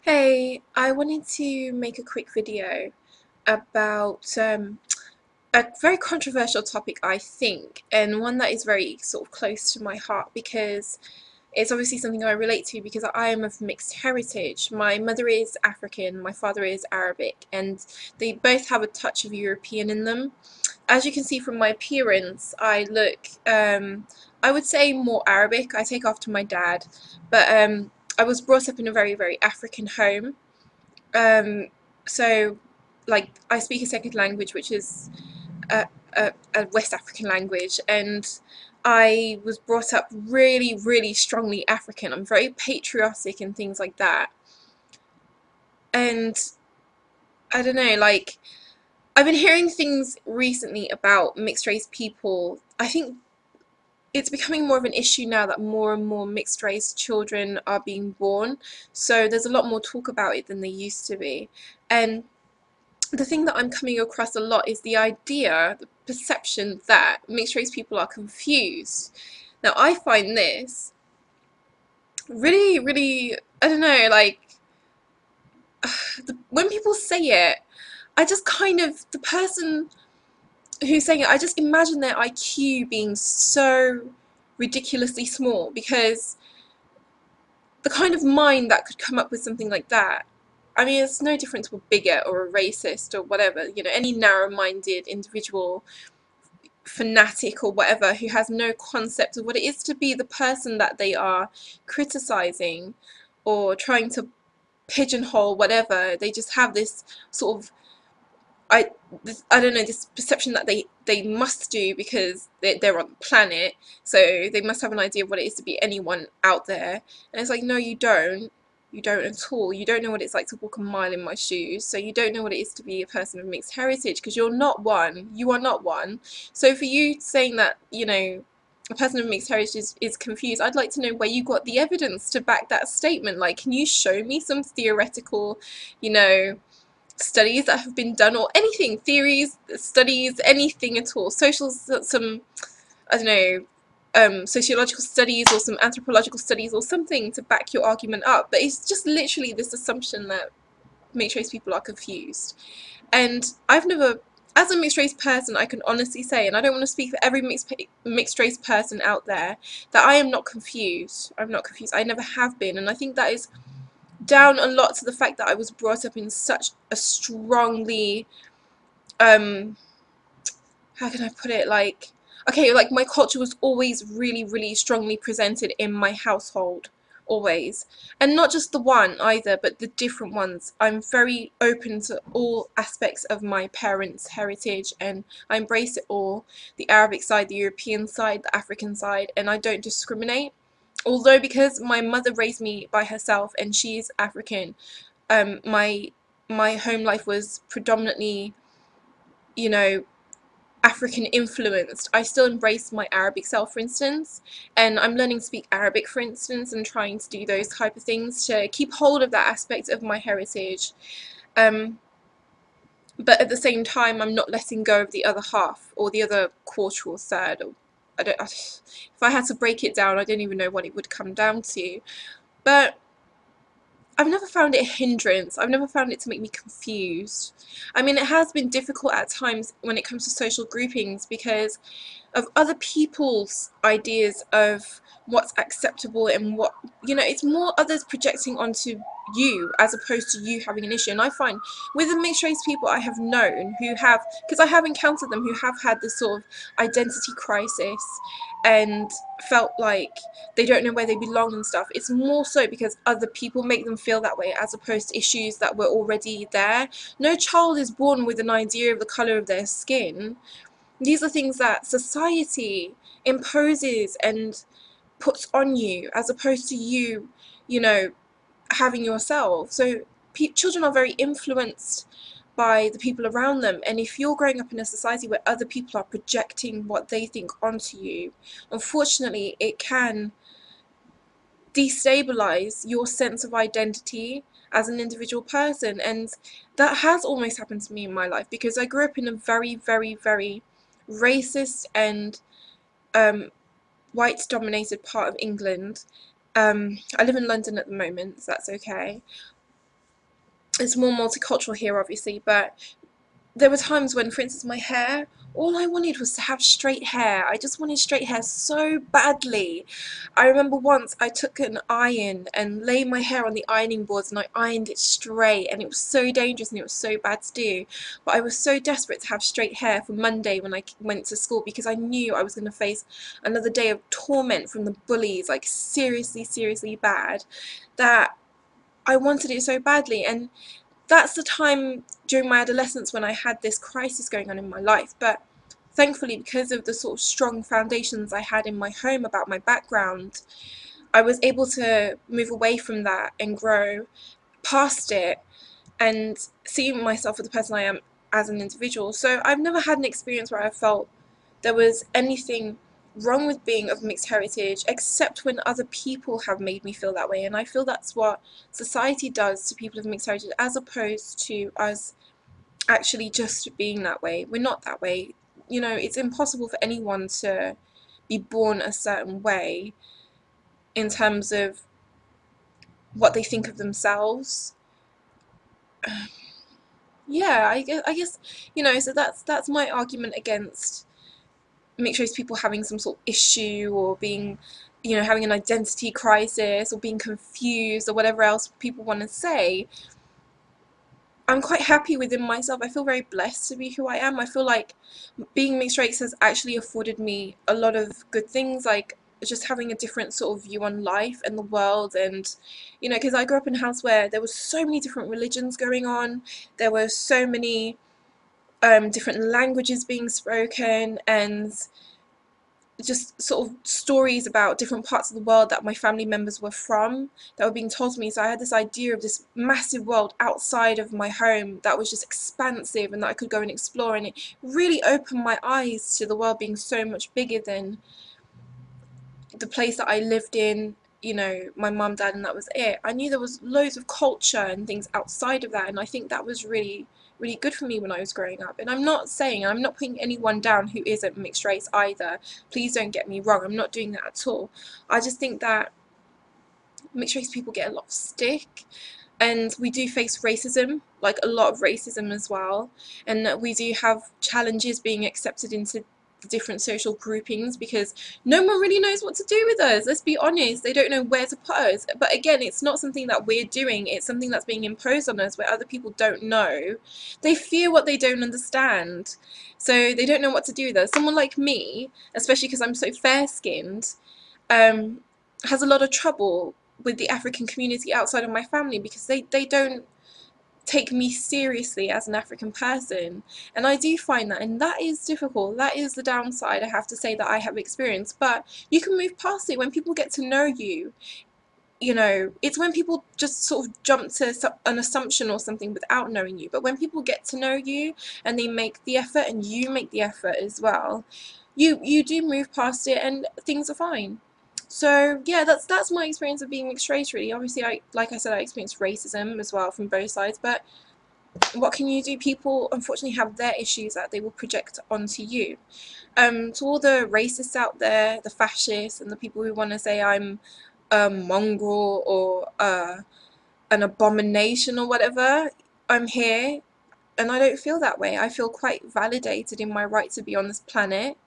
Hey, I wanted to make a quick video about a very controversial topic, I think, and one that is very sort of close to my heart because it's obviously something I relate to because I am of mixed heritage. My mother is African, my father is Arabic, and they both have a touch of European in them. As you can see from my appearance, I look, I would say more Arabic. I take after my dad, but I was brought up in a very African home. Um, so, like, I speak a second language, which is a West African language, and I was brought up really strongly African. I'm very patriotic and things like that. And I don't know, like, I've been hearing things recently about mixed race people. I think it's becoming more of an issue now that more and more mixed race children are being born. So there's a lot more talk about it than there used to be. And the thing that I'm coming across a lot is the idea, the perception that mixed race people are confused. Now, I find this really, I don't know, like, when people say it, I just kind of, the person who's saying it, I just imagine their IQ being so ridiculously small because the kind of mind that could come up with something like that, I mean, it's no different to a bigot or a racist or whatever, you know, any narrow-minded individual, fanatic or whatever, who has no concept of what it is to be the person that they are criticizing or trying to pigeonhole, whatever. They just have this sort of, I, I don't know, this perception that they must do because they're on the planet, so they must have an idea of what it is to be anyone out there. And it's like, no, you don't. You don't at all. You don't know what it's like to walk a mile in my shoes, so you don't know what it is to be a person of mixed heritage because you're not one. You are not one. So for you saying that, you know, a person of mixed heritage is confused, I'd like to know where you got the evidence to back that statement. Like, can you show me some theoretical, you know, studies that have been done, or anything, theories, studies, anything at all, social, some, I don't know, sociological studies or some anthropological studies or something to back your argument up. But it's just literally this assumption that mixed race people are confused. And I've never, as a mixed race person, I can honestly say, and I don't want to speak for every mixed race person out there, that I am not confused. I'm not confused. I never have been, and I think that is down a lot to the fact that I was brought up in such a strongly, um, how can I put it, like, okay, like my culture was always really strongly presented in my household, always. And not just the one either, but the different ones. I'm very open to all aspects of my parents' heritage and I embrace it all. The Arabic side, the European side, the African side, and I don't discriminate. Although because my mother raised me by herself and she's African, my home life was predominantly, you know, African influenced. I still embrace my Arabic self, for instance, and I'm learning to speak Arabic, for instance, and trying to do those type of things to keep hold of that aspect of my heritage. Um, but at the same time, I'm not letting go of the other half or the other quarter or third. Or if I had to break it down, I don't even know what it would come down to. But I've never found it a hindrance. I've never found it to make me confused. I mean, it has been difficult at times when it comes to social groupings because of other people's ideas of what's acceptable and what, you know, it's more others projecting onto you as opposed to you having an issue. And I find with the mixed race people I have known who have, because I have encountered them, who have had this sort of identity crisis and felt like they don't know where they belong and stuff, it's more so because other people make them feel that way as opposed to issues that were already there. No child is born with an idea of the colour of their skin. These are things that society imposes and puts on you as opposed to you, you know, having yourself. So children are very influenced by the people around them, and if you're growing up in a society where other people are projecting what they think onto you, unfortunately it can destabilize your sense of identity as an individual person. And that has almost happened to me in my life because I grew up in a very racist and white dominated part of England. I live in London at the moment, so that's okay. It's more multicultural here, obviously, but there were times when, for instance, my hair, all I wanted was to have straight hair. I just wanted straight hair so badly. I remember once I took an iron and laid my hair on the ironing boards and I ironed it straight, and it was so dangerous and it was so bad to do. But I was so desperate to have straight hair for Monday when I went to school, because I knew I was going to face another day of torment from the bullies, like seriously, seriously bad, that I wanted it so badly. And that's the time during my adolescence when I had this crisis going on in my life. But thankfully, because of the sort of strong foundations I had in my home about my background, I was able to move away from that and grow past it and see myself for the person I am as an individual. So I've never had an experience where I felt there was anything wrong with being of mixed heritage, except when other people have made me feel that way. And I feel that's what society does to people of mixed heritage, as opposed to us actually just being that way. We're not that way. You know, it's impossible for anyone to be born a certain way in terms of what they think of themselves. Yeah, I guess, so that's my argument against mixed race people having some sort of issue, or being, having an identity crisis, or being confused, or whatever else people want to say. I'm quite happy within myself. I feel very blessed to be who I am. I feel like being mixed race has actually afforded me a lot of good things, like just having a different sort of view on life and the world. And because I grew up in a house where there was so many different religions going on, there were so many different languages being spoken, and just sort of stories about different parts of the world that my family members were from that were being told to me. So I had this idea of this massive world outside of my home that was just expansive and that I could go and explore, and it really opened my eyes to the world being so much bigger than the place that I lived in, my mum, dad, and that was it. I knew there was loads of culture and things outside of that, and I think that was really, really good for me when I was growing up. And I'm not putting anyone down who isn't mixed race either. Please don't get me wrong, I'm not doing that at all. I just think that mixed race people get a lot of stick, and we do face racism, like a lot of racism as well, and that we do have challenges being accepted into the different social groupings, because no one really knows what to do with us. Let's be honest, they don't know where to put us. But again, it's not something that we're doing, it's something that's being imposed on us, where other people don't know. They fear what they don't understand, so they don't know what to do with us. Someone like me, especially because I'm so fair-skinned, um, has a lot of trouble with the African community outside of my family, because they don't take me seriously as an African person. And I do find that, and that is difficult. That is the downside, I have to say, that I have experienced. But you can move past it when people get to know you. It's when people just sort of jump to an assumption or something without knowing you. But when people get to know you and they make the effort, and you make the effort as well, you do move past it and things are fine. So yeah, that's my experience of being mixed race, really. Obviously, like I said, I experienced racism as well from both sides, but what can you do? People unfortunately have their issues that they will project onto you. To all the racists out there, the fascists, and the people who want to say I'm a mongrel or an abomination or whatever, I'm here, and I don't feel that way. I feel quite validated in my right to be on this planet,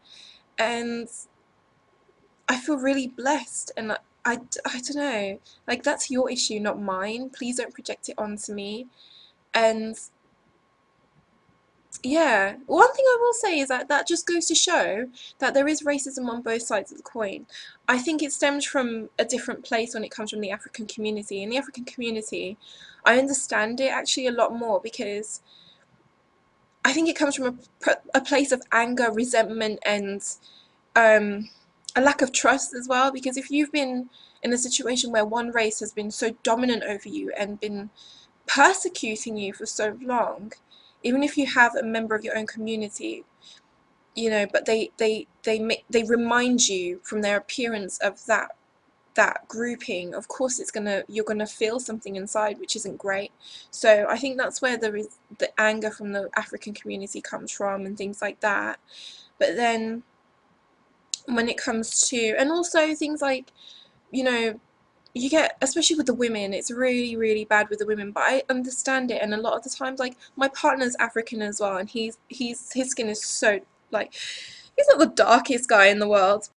and I feel really blessed. And I don't know, like, that's your issue, not mine. Please don't project it onto me. And yeah, one thing I will say is that that just goes to show that there is racism on both sides of the coin. I think it stems from a different place when it comes from the African community. In the African community, I understand it actually a lot more, because I think it comes from a place of anger, resentment, and um, a lack of trust as well. Because if you've been in a situation where one race has been so dominant over you and been persecuting you for so long, even if you have a member of your own community, but they remind you from their appearance of that grouping, of course you're gonna feel something inside which isn't great. So I think that's where the anger from the African community comes from, and things like that. But then when it comes to, and also things like, you know you get, especially with the women, it's really, really bad with the women, but I understand it. And a lot of the times, like, my partner's African as well, and his skin is so, like, he's not the darkest guy in the world.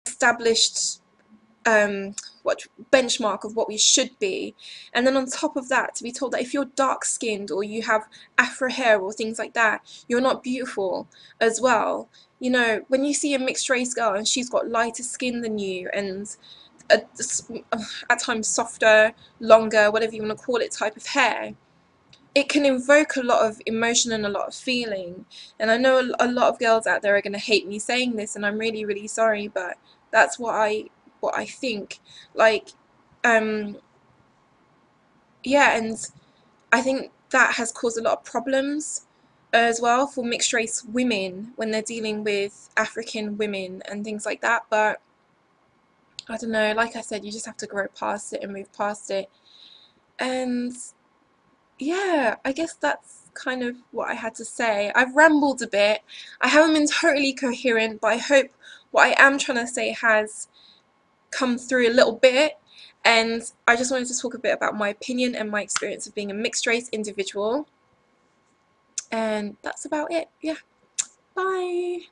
Established what benchmark of what we should be, and then on top of that, to be told that if you're dark skinned or you have afro hair or things like that, you're not beautiful as well. You know, when you see a mixed race girl and she's got lighter skin than you, and a, at times softer, longer, whatever you want to call it, type of hair, it can invoke a lot of emotion and a lot of feeling. And I know a lot of girls out there are going to hate me saying this, and I'm really, really sorry, but that's what I think. Like, um, yeah, and I think that has caused a lot of problems as well for mixed race women when they're dealing with African women and things like that. But I don't know, like I said, you just have to grow past it and move past it. And yeah, I guess that's kind of what I had to say. I've rambled a bit. I haven't been totally coherent, but I hope what I am trying to say has come through a little bit. And I just wanted to talk a bit about my opinion and my experience of being a mixed race individual. And that's about it. Yeah. Bye.